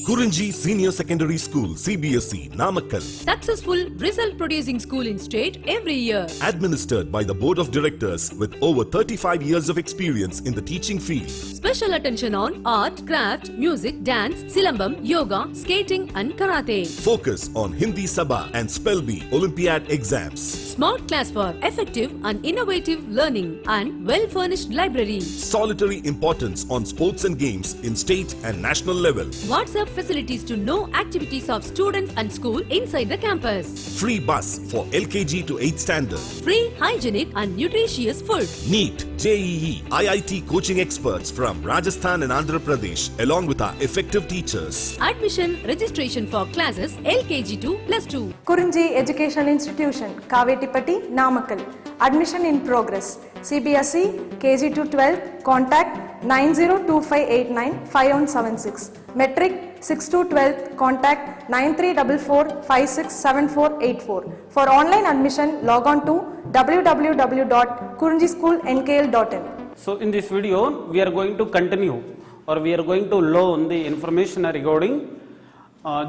Kurunji Senior Secondary School, CBSE, Namakkal. Successful result producing school in state every year. Administered by the Board of Directors with over 35 years of experience in the teaching field. Special attention on art, craft, music, dance, silambam, yoga, skating and karate. Focus on Hindi Sabha and Spell Bee Olympiad exams. Smart class for effective and innovative learning and well-furnished library. Solitary importance on sports and games in state and national level. WhatsApp facilities to know activities of students and school inside the campus. Free bus for LKG to 8th standard. Free, hygienic and nutritious food. NEET, JEE, IIT coaching experts from Rajasthan and Andhra Pradesh along with our effective teachers. Admission registration for classes LKG to +2. Kurunji Educational Institution, Kavetipatti, Namakkal. Admission in progress. CBSE, KG to 12, contact 9025895176. Metric 6 to 12, contact 9344567484. For online admission, log on to www.kurunjischoolnkl.in. So in this video, we are going to continue or we are going to learn the information regarding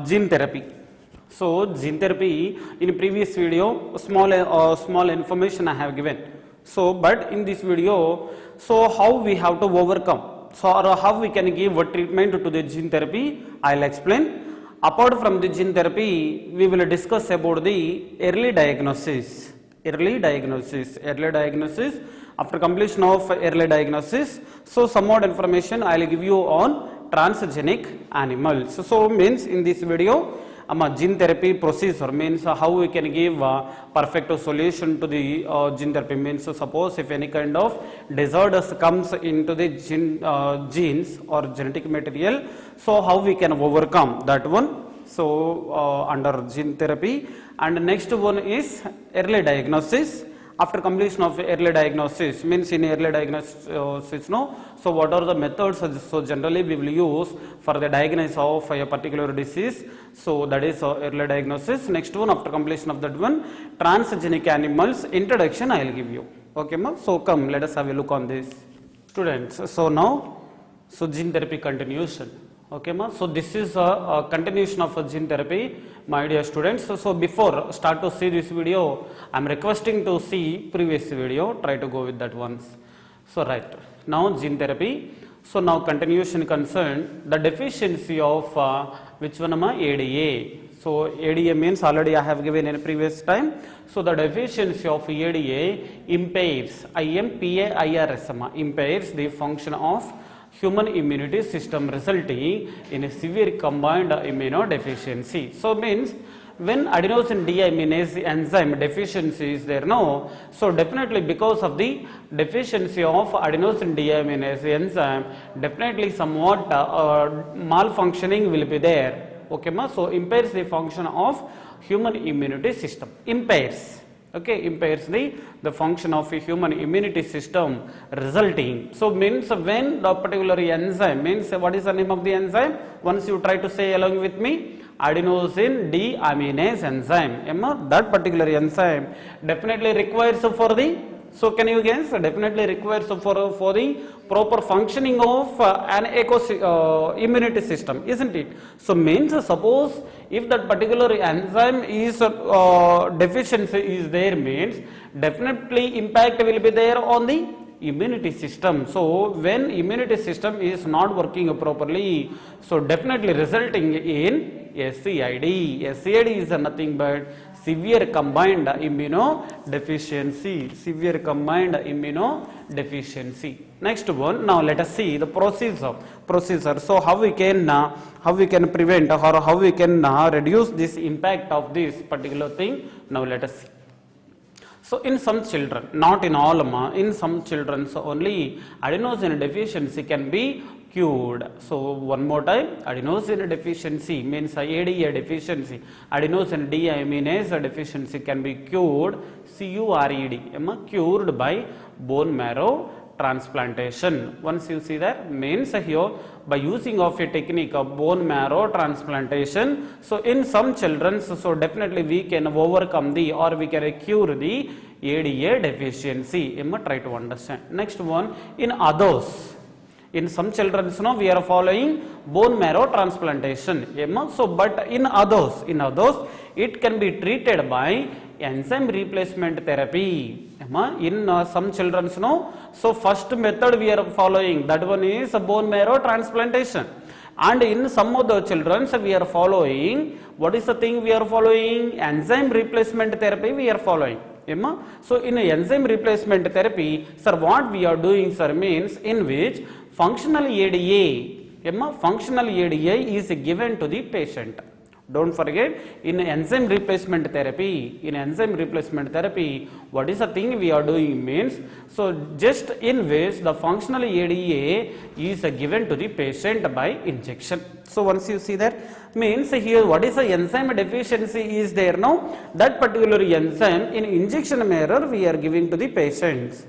gene therapy. So gene therapy, in previous video, small information I have given. So but in this video, so how we have to overcome, so or how we can give a treatment to the gene therapy, I will explain. Apart from the gene therapy, we will discuss about the early diagnosis. After completion of early diagnosis, so some more information I will give you on transgenic animals. So means in this video, gene therapy procedure means how we can give perfect solution to the gene therapy. Means suppose if any kind of disorders comes into the genes or genetic material, so how we can overcome that one. So under gene therapy, and next one is early diagnosis. After completion of early diagnosis, means in early diagnosis, so what are the methods? So generally we will use for the diagnosis of a particular disease. So that is early diagnosis. Next one, after completion of that one, transgenic animals introduction I will give you. Okay, ma? So come, let us have a look on this. Students, so now, so gene therapy continuation. Okay, ma? So this is a continuation of gene therapy, my dear students. So before start to see this video, I am requesting to see previous video, try to go with that once. So right, now gene therapy. So now continuation concerned, the deficiency of which one ama? ADA. So ADA means already I have given in a previous time. So the deficiency of ADA impairs, IMPAIRS, impairs the function of human immunity system, resulting in a severe combined immunodeficiency. So means when adenosine deaminase enzyme deficiency is there, no, so definitely because of the deficiency of adenosine deaminase enzyme, definitely somewhat malfunctioning will be there. Okay, ma? So impairs the function of human immunity system, impairs. Okay, impairs the function of a human immunity system, resulting. So means when the particular enzyme, means what is the name of the enzyme? Once you try to say along with me, adenosine deaminase enzyme. That particular enzyme definitely requires for the, so can you guess, definitely requires for the proper functioning of an immunity system, isn't it? So means suppose if that particular enzyme is deficiency is there, means definitely impact will be there on the immunity system. So when immunity system is not working properly, so definitely resulting in SCID. SCID is nothing but severe combined immunodeficiency. Severe combined immunodeficiency. Next one, now let us see the procedure. So how we can prevent or how we can reduce this impact of this particular thing. Now let us see. So in some children, not in all, in some children, so only adenosine deficiency can be cured. So one more time, adenosine deficiency means ADA deficiency, adenosine deaminase deficiency can be cured, CURED, cured by bone marrow transplantation. Once you see that, means here by using of a technique of bone marrow transplantation, so in some children, so definitely we can overcome the or we can cure the ADA deficiency. Try to understand. Next one, in others, In some children, we are following bone marrow transplantation. So, but in others, it can be treated by enzyme replacement therapy. In some children, so first method we are following, that one is bone marrow transplantation. And in some of the children, we are following, what is the thing we are following? Enzyme replacement therapy we are following. So in enzyme replacement therapy, sir, what we are doing, sir, means in which functional ADA, functional ADA is given to the patient. Don't forget, in enzyme replacement therapy, what is the thing we are doing means, so just in which the functional ADA is given to the patient by injection. So once you see that, means here what is the enzyme deficiency is there now, that particular enzyme in injection manner we are giving to the patients.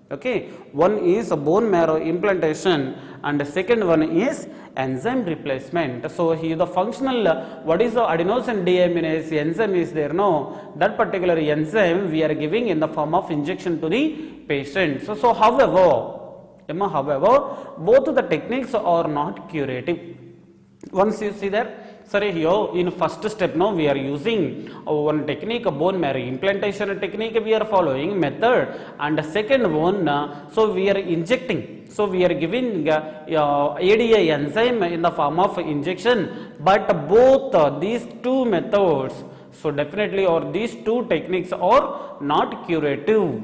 Okay, one is a bone marrow implantation and the second one is enzyme replacement. So here the functional, what is the adenosine deaminase enzyme is there now, that particular enzyme we are giving in the form of injection to the patient. So however, both the techniques are not curative. Once you see that, sorry, here in first step now we are using one technique, bone marrow implantation technique we are following method, and the second one, so we are injecting, so we are giving ADA enzyme in the form of injection, but both these two methods, so definitely, or these two techniques are not curative.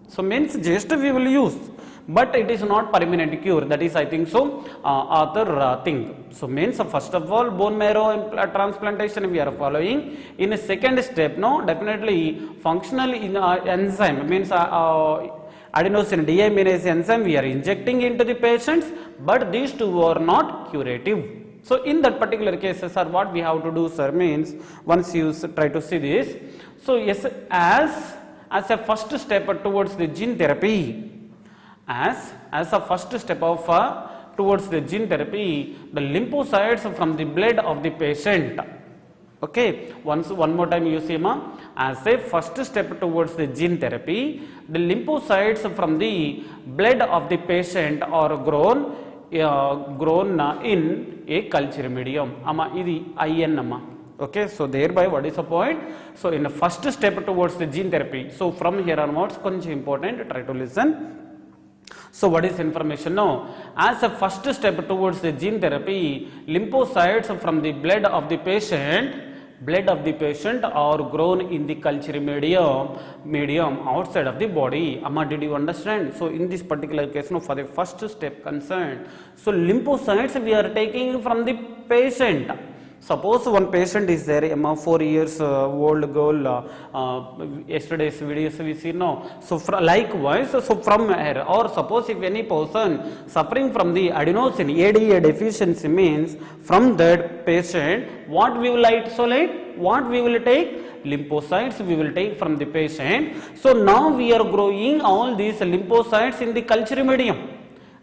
So means just we will use, but it is not permanent cure. That is, I think so, other thing. So means first of all, bone marrow transplantation we are following. In a second step, no, definitely functional enzyme means adenosine deaminase enzyme we are injecting into the patients, but these two are not curative. So in that particular case, sir, what we have to do, sir, means once you try to see this, so yes, as a first step towards the gene therapy, as a first step of towards the gene therapy, the lymphocytes from the blood of the patient. Okay, one more time you see, as a first step towards the gene therapy, the lymphocytes from the blood of the patient are grown in a culture medium. Idi IN. Okay, so thereby what is the point? So in the first step towards the gene therapy, so from here onwards, koncham important, try to listen. So what is information now? As a first step towards the gene therapy, lymphocytes from the blood of the patient are grown in the culture medium outside of the body. Amma, did you understand? So in this particular case, no, for the first step concerned, so lymphocytes we are taking from the patient. Suppose one patient is there, 4 years old girl, yesterday's videos we see now. So likewise, so from her, or suppose if any person suffering from the adenosine ADA deficiency means, from that patient, what we will isolate, what we will take? Lymphocytes we will take from the patient. So now we are growing all these lymphocytes in the culture medium.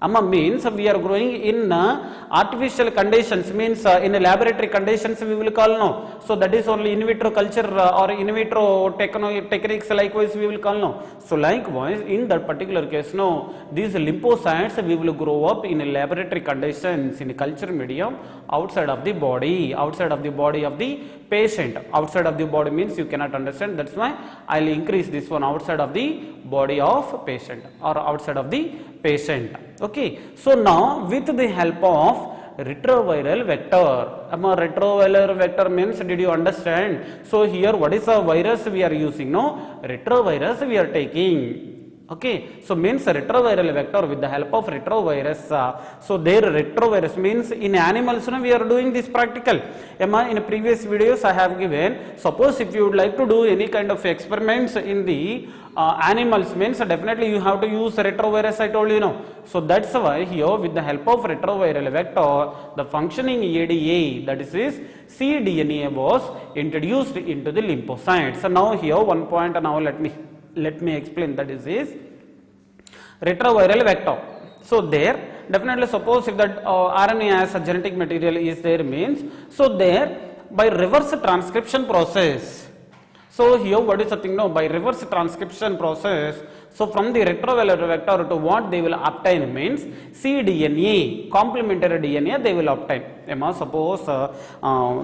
Means we are growing in artificial conditions, means in laboratory conditions we will call no. So that is only in vitro culture or in vitro techniques likewise we will call no. So likewise in that particular case no, these lymphocytes we will grow up in laboratory conditions in culture medium outside of the body of the patient. Outside of the body means you cannot understand, that's why I will increase this one, outside of the body of patient or outside of the patient. Okay, so now with the help of retroviral vector, retroviral vector means, did you understand? So here what is the virus we are using? No, retrovirus we are taking. Okay, so means retroviral vector with the help of retrovirus. So their retrovirus means in animals we are doing this practical. In previous videos I have given, suppose if you would like to do any kind of experiments in the animals means definitely you have to use retrovirus, I told you now. So that's why here with the help of retroviral vector, the functioning ADA, that is cDNA, was introduced into the lymphocytes. So now here one point, now let me explain, that is retroviral vector. So there definitely suppose if that RNA as a genetic material is there means, so there by reverse transcription process. So here what is the thing now, by reverse transcription process, So from the retroviral vector to what they will obtain means cDNA, complementary DNA they will obtain. Suppose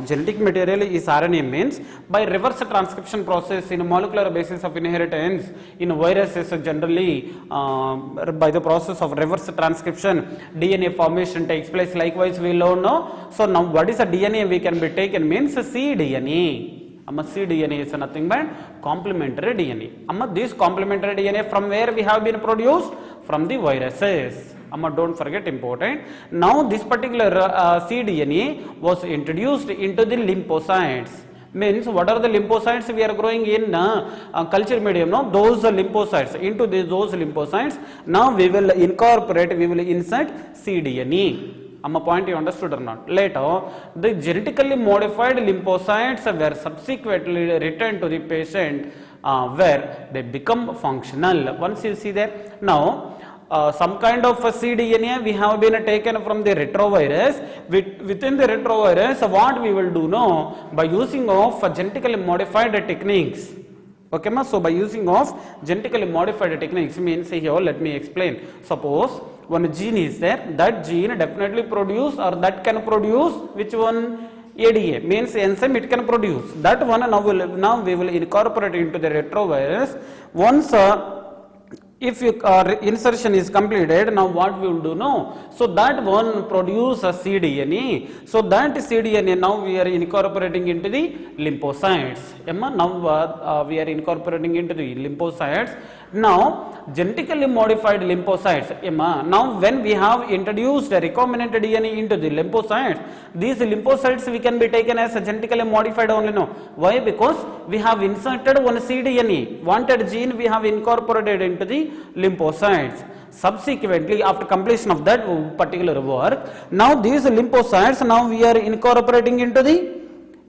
genetic material is RNA means by reverse transcription process in molecular basis of inheritance in viruses generally by the process of reverse transcription DNA formation takes place. Likewise we learn now. So now what is a DNA we can be taken means cDNA. cDNA is nothing but complementary DNA. This complementary DNA from where we have been produced? From the viruses. Don't forget important. Now this particular cDNA was introduced into the lymphocytes. Means what are the lymphocytes we are growing in culture medium? No, those lymphocytes. Into those lymphocytes, now we will incorporate, we will insert cDNA. Point you understood or not? Later, the genetically modified lymphocytes were subsequently returned to the patient where they become functional. Once you see that, now some kind of cDNA we have been taken from the retrovirus. Within the retrovirus, what we will do now? By using of genetically modified techniques. Okay, ma? So by using of genetically modified techniques means here, let me explain. Suppose one gene is there, that gene definitely produce or that can produce which one? ADA means enzyme it can produce. That one now we will incorporate into the retrovirus. Once if insertion is completed, now what we will do now? So that one produce a cDNA. So that cDNA now we are incorporating into the lymphocytes. Now we are incorporating into the lymphocytes. Now genetically modified lymphocytes. Now when we have introduced a recombinant DNA into the lymphocytes, these lymphocytes we can be taken as genetically modified only. No. Why? Because we have inserted one cDNA, wanted gene we have incorporated into the lymphocytes. Subsequently, after completion of that particular work, now these lymphocytes now we are incorporating into the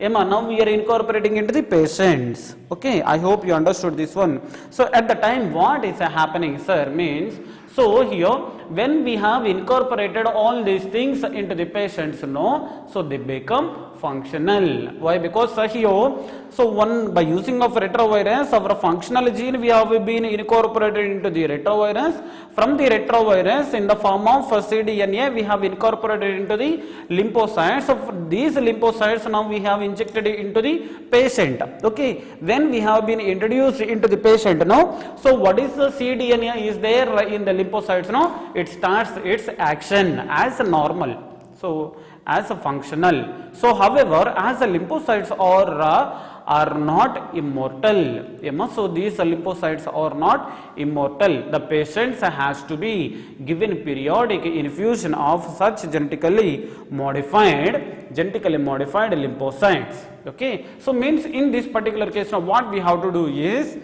now we are incorporating into the patients. Okay, I hope you understood this one. So at the time what is happening, sir, means so here when we have incorporated all these things into the patients, so they become functional. Why? Because here, so one by using of retrovirus, our functional gene we have been incorporated into the retrovirus. From the retrovirus in the form of cDNA we have incorporated into the lymphocytes. So these lymphocytes now we have injected into the patient. Okay, when we have been introduced into the patient now, so what is the cDNA is there in the lymphocytes now? It starts its action as normal. So as a functional. So however, as the lymphocytes are not immortal. So these lymphocytes are not immortal. The patients has to be given periodic infusion of such genetically modified lymphocytes. Okay. So means in this particular case now what we have to do is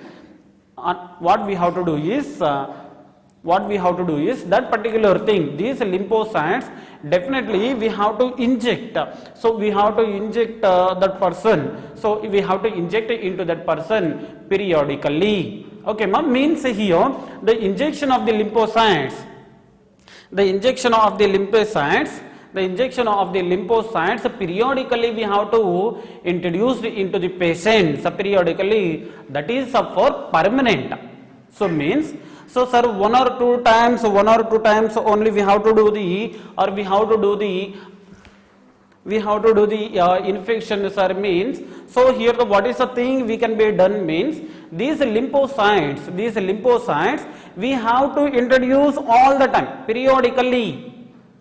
that particular thing, these lymphocytes definitely we have to inject. So we have to inject that person. So we have to inject into that person periodically. Okay, means here the injection of the lymphocytes. The injection of the lymphocytes periodically we have to introduce into the patients periodically. That is for permanent. So means. So sir, one or two times only we have to do the infection, sir, means. So here what is the thing we can be done means these lymphocytes we have to introduce all the time periodically.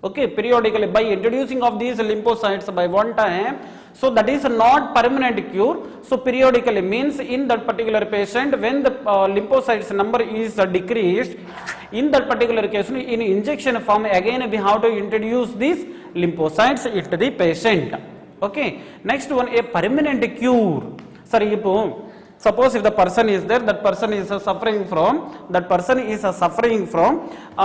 Okay, periodically by introducing of these lymphocytes by one time. So that is not permanent cure. So periodically means in that particular patient when the lymphocytes number is decreased, in that particular case in injection form again we have to introduce these lymphocytes into the patient. Okay, next one, a permanent cure. Sir, suppose if the person is there, that person is suffering from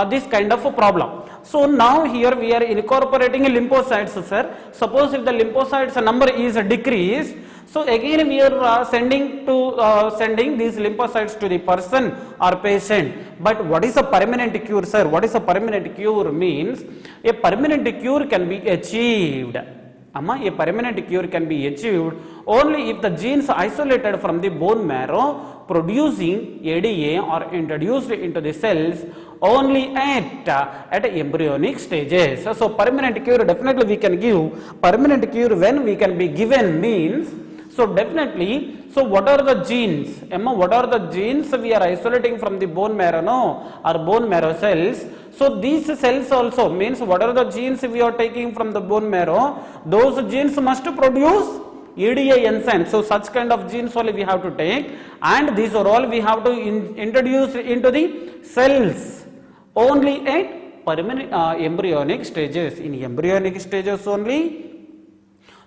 this kind of a problem. So now here we are incorporating lymphocytes, sir. Suppose if the lymphocytes number is decreased, so again we are sending these lymphocytes to the person or patient. But what is a permanent cure, sir? What is a permanent cure means? A permanent cure can be achieved. Amma, a permanent cure can be achieved only if the genes isolated from the bone marrow producing ADA are introduced into the cells only at embryonic stages. So permanent cure definitely we can give. Permanent cure when we can be given means, so definitely, so what are the genes? Emma, what are the genes we are isolating from the bone marrow, no, or bone marrow cells? So these cells also means what are the genes we are taking from the bone marrow? Those genes must produce EDA enzyme. So such kind of genes only we have to take, and these are all we have to introduce into the cells only at permanent embryonic stages. In embryonic stages only.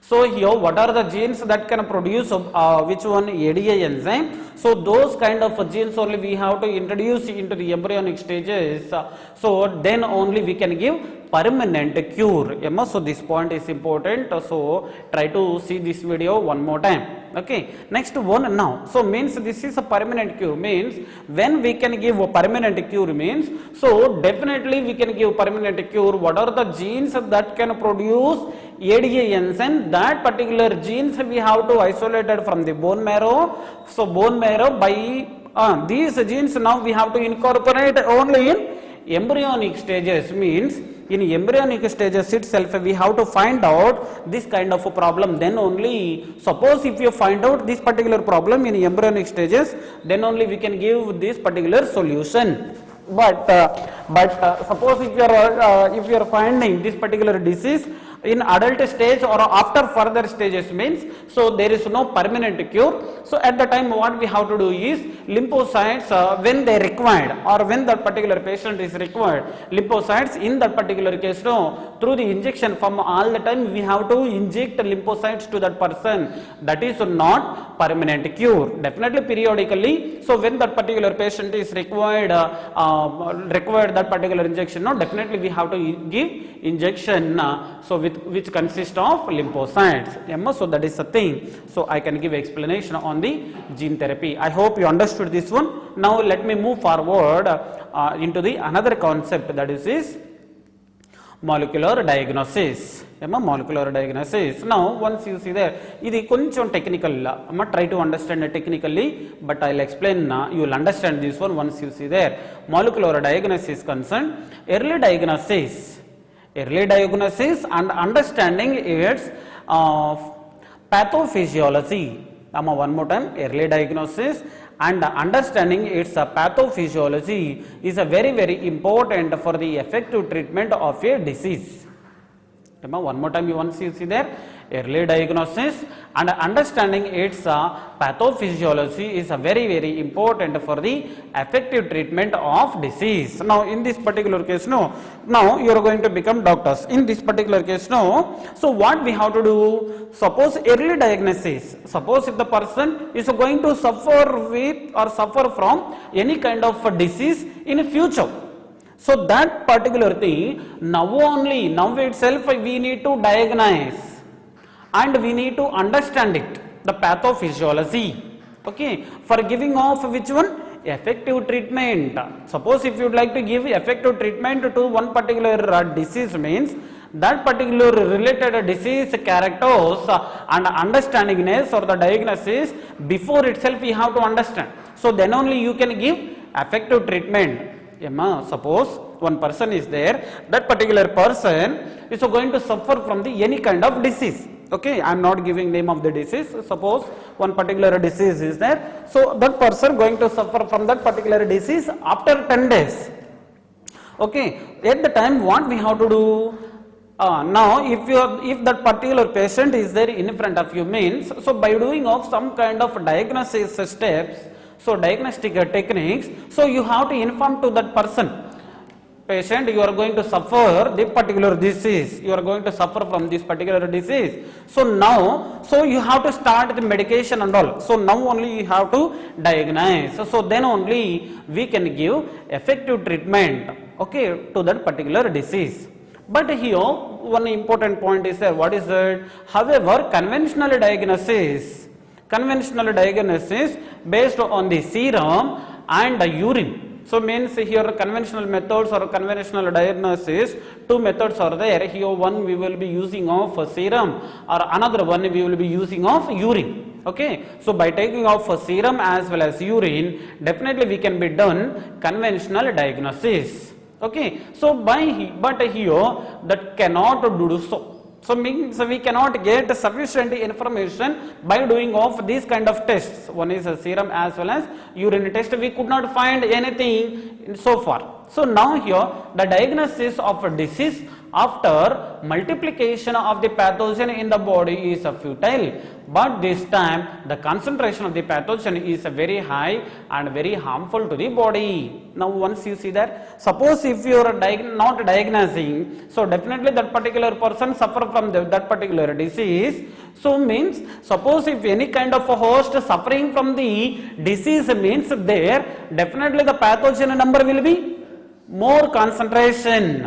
So here what are the genes that can produce which one? ADA enzyme. So those kind of genes only we have to introduce into the embryonic stages. So then only we can give permanent cure. So this point is important. So try to see this video one more time. Okay, next one now. So means this is a permanent cure means when we can give a permanent cure means, so definitely we can give permanent cure. What are the genes that can produce ADA enzyme? That particular genes we have to isolate it from the bone marrow. So bone marrow by these genes now we have to incorporate only in embryonic stages. Means in embryonic stages itself we have to find out this kind of a problem. Then only, suppose if you find out this particular problem in embryonic stages, then only we can give this particular solution. But suppose if you are finding this particular disease in adult stage or after further stages means, so there is no permanent cure. So at the time what we have to do is lymphocytes when they required or when that particular patient is required, lymphocytes in that particular case, no, through the injection from all the time we have to inject lymphocytes to that person. That is not permanent cure. Definitely periodically. So when that particular patient is required that particular injection, no, definitely we have to give injection. So which consists of lymphocytes. So that is the thing. So I can give explanation on the gene therapy. I hope you understood this one. Now let me move forward into the another concept, that is molecular diagnosis. Molecular diagnosis. Now once you see there, ఇది కొంచెం technical. Try to understand it technically, but I'll explain. You will understand this one once you see there. Molecular diagnosis concerned, early diagnosis and understanding its pathophysiology. One more time, early diagnosis and understanding its pathophysiology is a very important for the effective treatment of a disease. One more time, you once you see there, early diagnosis and understanding its pathophysiology is a very important for the effective treatment of disease. Now in this particular case, no, now you are going to become doctors. In this particular case, no, so what we have to do? Suppose early diagnosis, suppose if the person is going to suffer with or suffer from any kind of disease in future. So that particular thing, now itself we need to diagnose and we need to understand it, the pathophysiology. Okay, for giving of which one? Effective treatment. Suppose if you would like to give effective treatment to one particular disease means, that particular related disease characters and understandingness or the diagnosis before itself we have to understand. So then only you can give effective treatment. Suppose one person is there, that particular person is going to suffer from the any kind of disease. Okay, I am not giving name of the disease. Suppose one particular disease is there, so that person going to suffer from that particular disease after 10 days. Okay, at the time what we have to do? Now if that particular patient is there in front of you means, so by doing of some kind of diagnosis steps, so diagnostic techniques, so you have to inform to that person, patient, you are going to suffer this particular disease, you are going to suffer from this particular disease. So now, so you have to start the medication and all. So now only you have to diagnose. So then only we can give effective treatment, okay, to that particular disease. But here one important point is there. What is it? However, conventional diagnosis based on the serum and the urine. So means here conventional methods or conventional diagnosis, two methods are there. Here one we will be using of serum, or another one we will be using of urine. Okay, so by taking of serum as well as urine, definitely we can be done conventional diagnosis. Okay, so but here that cannot do so. So means we cannot get sufficient information by doing of these kind of tests. One is a serum as well as urine test. We could not find anything so far. So now here the diagnosis of a disease after multiplication of the pathogen in the body is futile, but this time the concentration of the pathogen is very high and very harmful to the body. Now once you see that, suppose if you are not diagnosing, so definitely that particular person suffer from that particular disease. So means suppose if any kind of a host suffering from the disease means there, definitely the pathogen number will be more concentration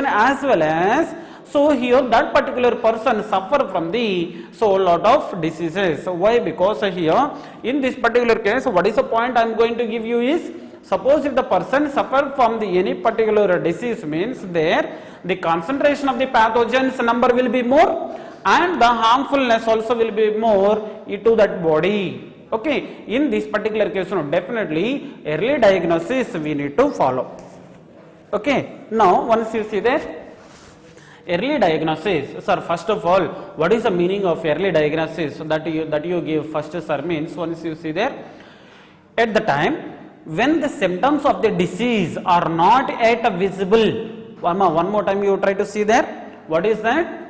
as well as, so here that particular person suffer from the lot of diseases. So why? Because here in this particular case, what is the point I am going to give you is, suppose if the person suffer from the any particular disease means there the concentration of the pathogens number will be more and the harmfulness also will be more into that body. Okay, in this particular case, definitely early diagnosis we need to follow. Okay, now once you see that early diagnosis, sir, first of all, what is the meaning of early diagnosis that you give first, sir, means once you see there, at the time when the symptoms of the disease are not yet visible. One more time you try to see there. What is that?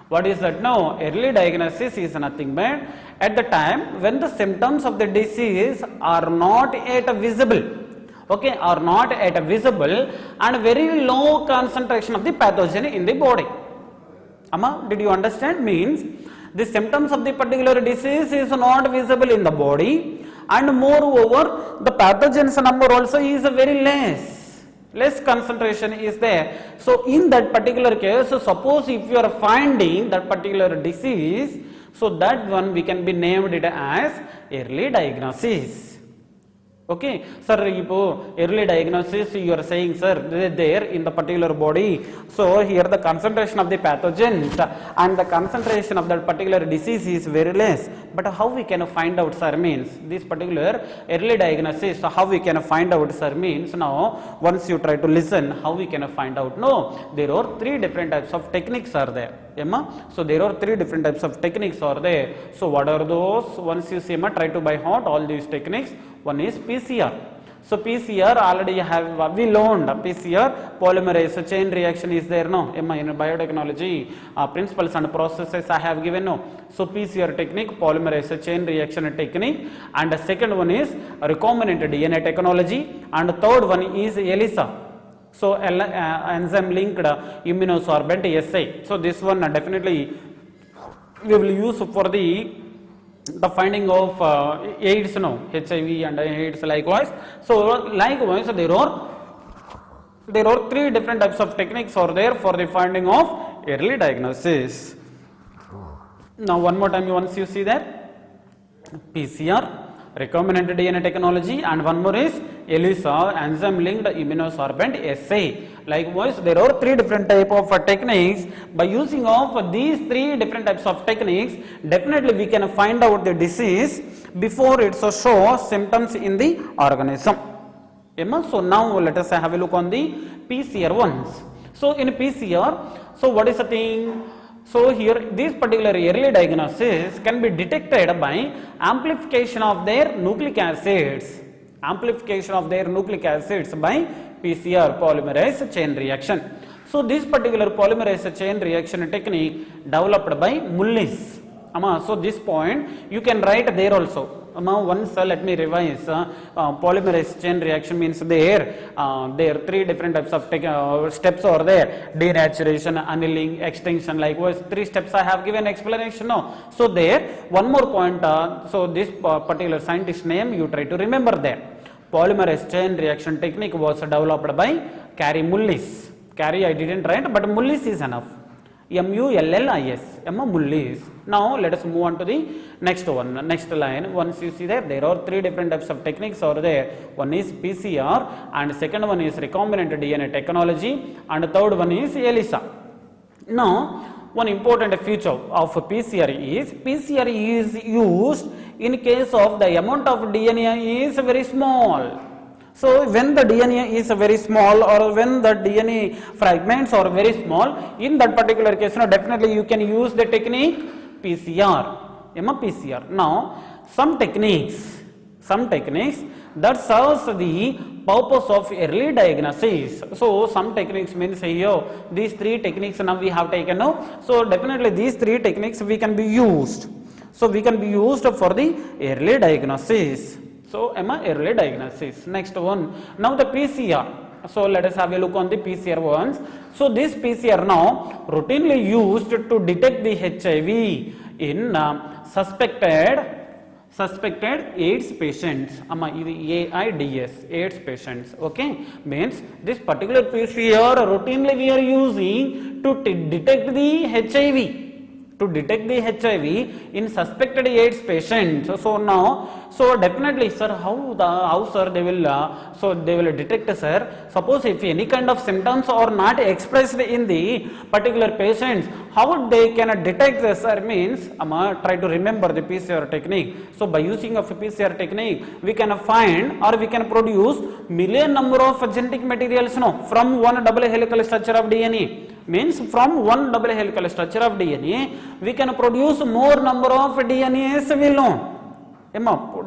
What is that? No, early diagnosis is nothing but at the time when the symptoms of the disease are not yet visible. Okay, are not yet visible and very low concentration of the pathogen in the body. Amma, did you understand? Means the symptoms of the particular disease is not visible in the body and moreover the pathogens number also is very less concentration is there. So in that particular case, suppose if you are finding that particular disease, so that one we can be named it as early diagnosis. Okay, sir, early diagnosis you are saying, sir, there in the particular body, so here the concentration of the pathogens and the concentration of that particular disease is very less, but how we can find out, sir, means this particular early diagnosis, so how we can find out, sir, means now once you try to listen, how we can find out? No, there are three different types of techniques are there. So there are three different types of techniques are there. So what are those? Once you see, try to by heart all these techniques. One is PCR. So PCR already we learned PCR polymerase chain reaction is there, no? In biotechnology principles and processes I have given, no? So PCR technique, polymerase chain reaction technique, and the second one is recombinant DNA technology, and the third one is ELISA. So enzyme linked immunosorbent assay. So this one definitely we will use for the finding of AIDS, no, HIV and AIDS likewise. So likewise there are three different types of techniques are there for the finding of early diagnosis. Now one more time once you see that, PCR, recombinant DNA technology, and one more is ELISA, enzyme linked immunosorbent assay. Likewise there are three different type of techniques. By using of these three different types of techniques, definitely we can find out the disease before it shows symptoms in the organism. So now let us have a look on the PCR ones. So in PCR, so what is the thing? So here this particular early diagnosis can be detected by amplification of their nucleic acids. Amplification of their nucleic acids by PCR, polymerase chain reaction. So this particular polymerase chain reaction technique developed by Mullis. So this point you can write there also. Once let me revise. Polymerase chain reaction means there are three different types of steps are there: denaturation, annealing, extinction. Likewise, three steps I have given explanation. No, so there one more point. So this particular scientist name you try to remember there. Polymerase chain reaction technique was developed by Kary Mullis. Kary I didn't write, but Mullis is enough. mullis, mullis. Now let us move on to the next one, next line. Once you see there are three different types of techniques over there. One is PCR, and second one is recombinant DNA technology, and third one is ELISA. Now, one important feature of PCR is used in case of the amount of DNA is very small. So when the DNA is very small, or when the DNA fragments are very small, in that particular case, definitely you can use the technique PCR. PCR. Now, some techniques that serves the purpose of early diagnosis. So some techniques means here these three techniques now we have taken now. So definitely these three techniques we can be used. So we can be used for the early diagnosis. So early diagnosis. Next one. Now the PCR. So let us have a look on the PCR ones. So this PCR now routinely used to detect the HIV in suspected AIDS patients. AIDS patients. Okay, means this particular PCR routinely we are using to detect the HIV. To detect the HIV in suspected AIDS patients. So now, so definitely, sir, how sir they will detect, sir. Suppose if any kind of symptoms are not expressed in the particular patients, how they can detect this, sir? Means try to remember the PCR technique. So by using of a PCR technique, we can find or we can produce million number of genetic materials from one double helical structure of DNA. Means from one double helical structure of DNA, we can produce more number of DNAs will know.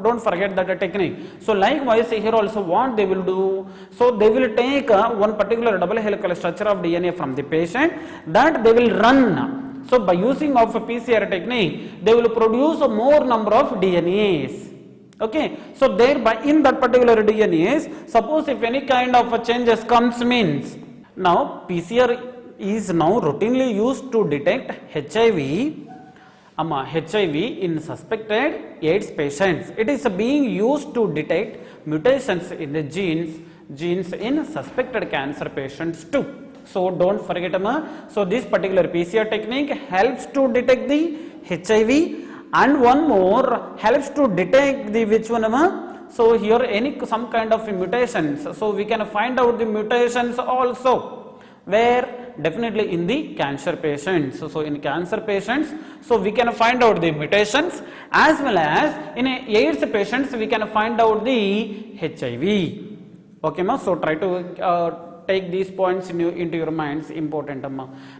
Don't forget that technique. So likewise here also what they will do, so they will take one particular double helical structure of DNA from the patient, that they will run. So by using of a PCR technique, they will produce more number of DNAs. Okay, so thereby in that particular DNAs, suppose if any kind of changes comes, means now PCR is now routinely used to detect HIV in suspected AIDS patients. It is being used to detect mutations in the genes in suspected cancer patients too. So don't forget, so this particular PCR technique helps to detect the HIV, and one more helps to detect the which one, so here some kind of mutations. So we can find out the mutations also. Where? Definitely in the cancer patients. So in cancer patients, so we can find out the mutations, as well as in AIDS patients we can find out the HIV. Okay, ma. So try to take these points into your minds, important.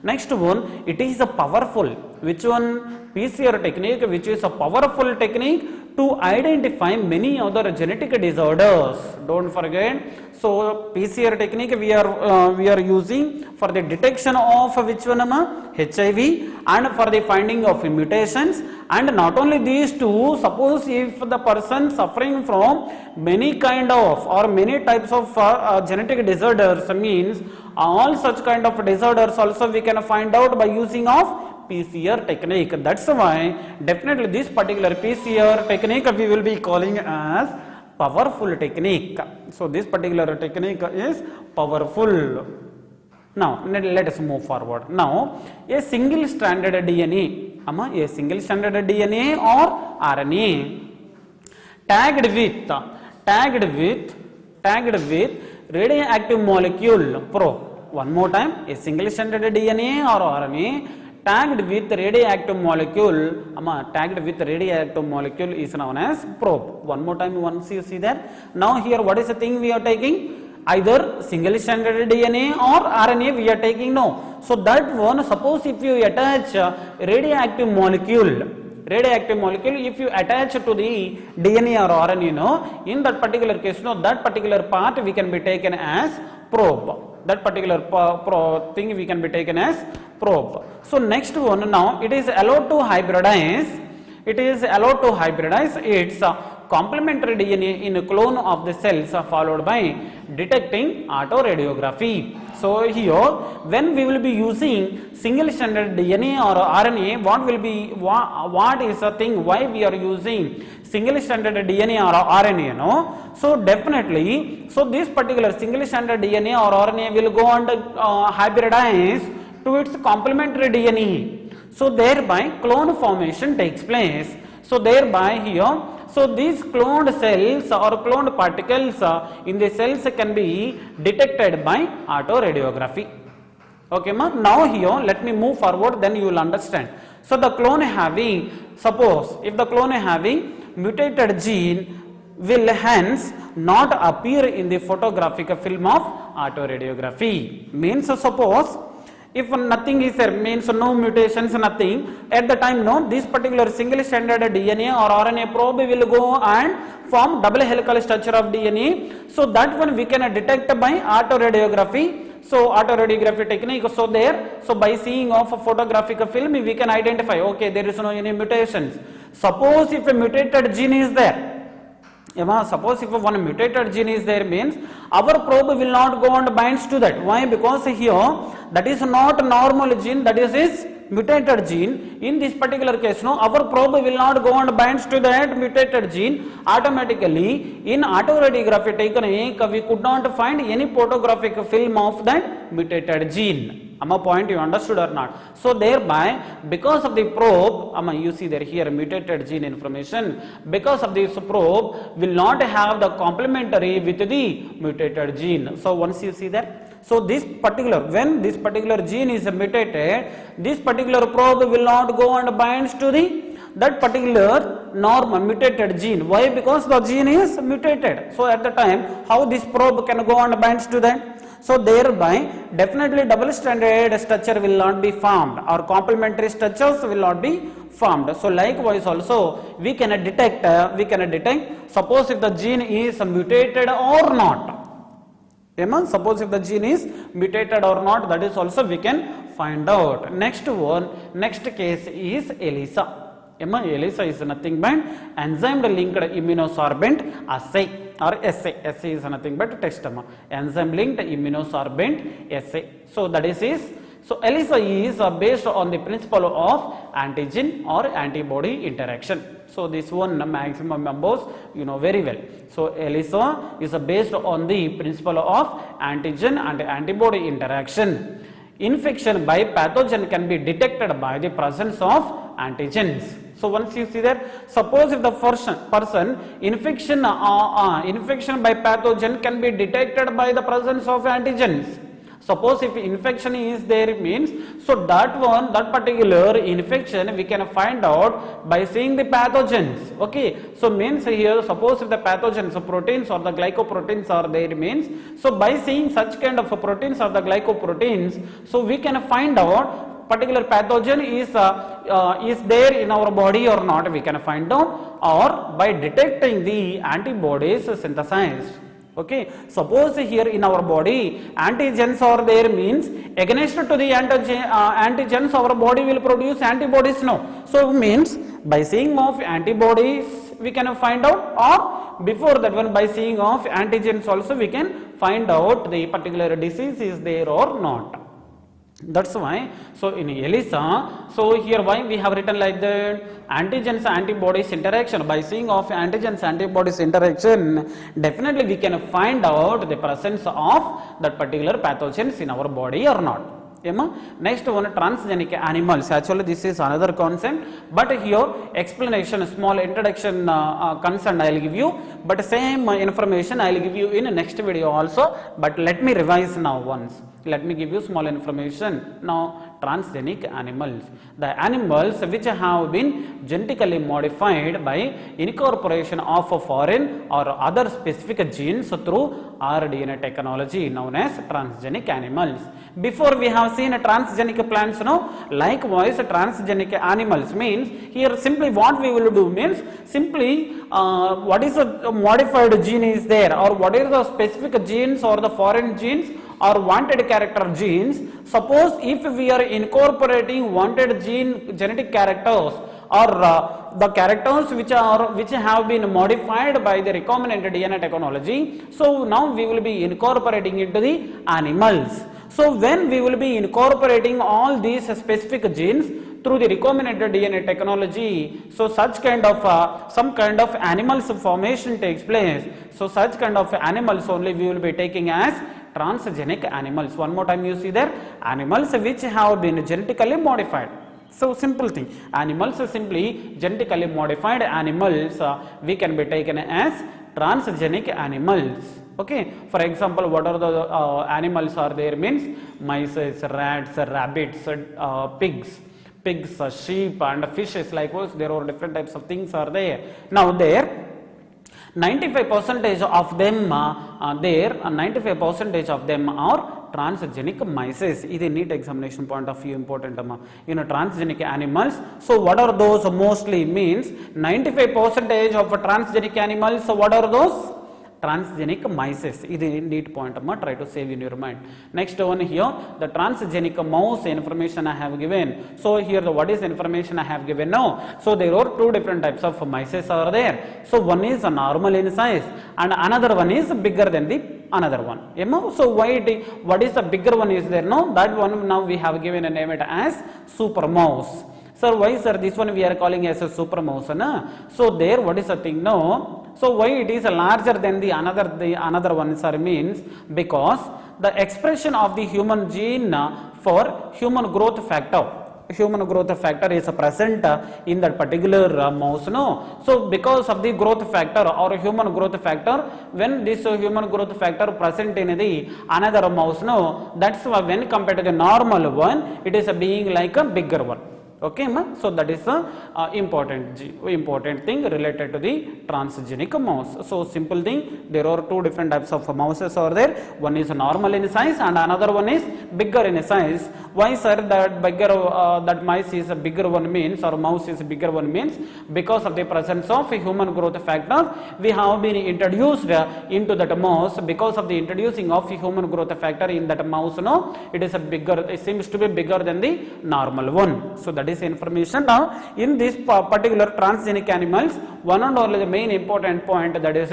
Next one, it is a powerful, which one? PCR technique, which is a powerful technique to identify many other genetic disorders. Don't forget. So PCR technique we are using for the detection of which one, HIV, and for the finding of mutations. And not only these two, suppose if the person suffering from many kind of or many types of genetic disorders, means all such kind of disorders also we can find out by using of PCR technique. That's why definitely this particular PCR technique we will be calling as powerful technique. So this particular technique is powerful. Now let us move forward. Now a single stranded DNA, a single stranded DNA or RNA tagged with radioactive molecule probe. One more time, a single stranded DNA or RNA tagged with radioactive molecule, is known as probe. One more time, once you see that. Now here what is the thing we are taking? Either single stranded DNA or RNA we are taking now. So that one, suppose if you attach radioactive molecule, if you attach to the DNA or RNA, in that particular case, that particular part we can be taken as probe. That particular thing we can be taken as probe. So next one, now it is allowed to hybridize. Its complementary DNA in a clone of the cells, followed by detecting autoradiography. So here, when we will be using single stranded DNA or RNA, what is the thing why we are using single stranded DNA or RNA? So definitely, so this particular single stranded DNA or RNA will go and hybridize to its complementary DNA. So thereby clone formation takes place. So thereby here, so these cloned cells or cloned particles in the cells can be detected by autoradiography. Okay, ma. Now here, let me move forward, then you will understand. So the clone having, suppose if the clone having mutated gene will hence not appear in the photographic film of autoradiography. Means suppose if nothing is there, means no mutations, nothing, at the time no, this particular single stranded DNA or RNA probe will go and form double helical structure of DNA. So that one we can detect by autoradiography. So autoradiography technique, so there, so by seeing of a photographic film we can identify, okay, there is no any mutations. Suppose if a mutated gene is there, suppose if one mutated gene is there, means our probe will not go and binds to that. Why? Because here that is not normal gene, that is mutated gene. In this particular case, no, our probe will not go and binds to that mutated gene. Automatically in autoradiography technique we could not find any photographic film of that mutated gene. Point you understood or not? So thereby, because of the probe, you see there here mutated gene information, because of this probe will not have the complementary with the mutated gene. So once you see that, so this particular, when this particular gene is mutated, this particular probe will not go and binds to the that particular normal mutated gene. Why? Because the gene is mutated. So at the time, how this probe can go and binds to that? So thereby definitely double stranded structure will not be formed or complementary structures will not be formed. So likewise also we can detect suppose if the gene is mutated or not. Suppose if the gene is mutated or not, that is also we can find out. Next case is ELISA. ELISA is nothing but enzyme linked immunosorbent assay. Or assay is nothing but test. Enzyme linked immunosorbent assay. So that is so ELISA is based on the principle of antigen or antibody interaction. So this one maximum members you know very well. So ELISA is based on the principle of antigen and antibody interaction. Infection by pathogen can be detected by the presence of antigens. So once you see that, suppose if the person infection by pathogen can be detected by the presence of antigens. Suppose if infection is there, means so that particular infection we can find out by seeing the pathogens. Okay, so means here suppose if the pathogens, proteins or the glycoproteins are there, means so by seeing such kind of proteins or the glycoproteins, so we can find out particular pathogen is there in our body or not, we can find out, or by detecting the antibodies synthesized. Okay, suppose here in our body antigens are there, means against to the antigens our body will produce antibodies. No, so means by seeing of antibodies we can find out, or before that one by seeing of antigens also we can find out the particular disease is there or not. That's why, so in ELISA, so here why we have written like the antigens antibodies interaction. By seeing of antigens antibodies interaction, definitely we can find out the presence of that particular pathogens in our body or not. Next one, transgenic animals. Actually this is another concept, but here explanation, small introduction concern I will give you, but same information I will give you in next video also, but let me revise now once. Let me give you small information. Now transgenic animals, the animals which have been genetically modified by incorporation of foreign or other specific genes through rDNA technology known as transgenic animals. Before we have seen transgenic plants, likewise transgenic animals, means here simply what we will do means simply what is a modified gene is there, or what is the specific genes or the foreign genes or wanted character genes. Suppose if we are incorporating wanted gene genetic characters or the characters which have been modified by the recombinant DNA technology, so now we will be incorporating into the animals. So when we will be incorporating all these specific genes through the recombinant DNA technology, so such kind of some kind of animals formation takes place. So such kind of animals only we will be taking as transgenic animals. One more time you see there, animals which have been genetically modified. So simple thing, animals are simply genetically modified animals, we can be taken as transgenic animals. Okay, for example, what are the animals are there means mice, rats, rabbits, pigs, sheep and fishes. Likewise, there are different types of things are there. Now there 95% of them there 95% of them are transgenic mice. This is neat examination point of view important transgenic animals. So what are those mostly means 95% of transgenic animals. So what are those? Transgenic mice. This is a neat point. Try to save in your mind. Next one here, the transgenic mouse information I have given. So here the what is information I have given now. So there are two different types of mice are there. So one is normal in size and another one is bigger than the another one. So what is the bigger one is there? No, that one now we have given a name it as super mouse. Sir, why sir this one we are calling as a super mouse? So there what is the thing? No. So why it is larger than the another one sir means because the expression of the human gene for human growth factor is present in that particular mouse. No, so because of the growth factor or human growth factor, when this human growth factor present in the another mouse, no, that's why when compared to the normal one, it is being like a bigger one. Okay, so that is the important thing related to the transgenic mouse. So simple thing, there are two different types of mouses are there. One is normal in size and another one is bigger in size. Why sir that bigger that mice is a bigger one means or mouse is a bigger one means because of the presence of human growth factor we have been introduced into that mouse. Because of the introducing of human growth factor in that mouse, no, it is a bigger, it seems to be bigger than the normal one. So that is information. Now in this particular transgenic animals, one and only the main important point that is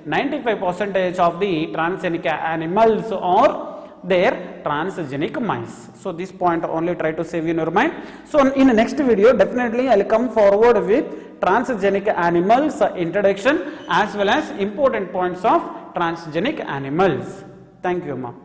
95% of the transgenic animals are their transgenic mice. So this point only try to save in your mind. So in the next video definitely I will come forward with transgenic animals introduction as well as important points of transgenic animals. Thank you, ma.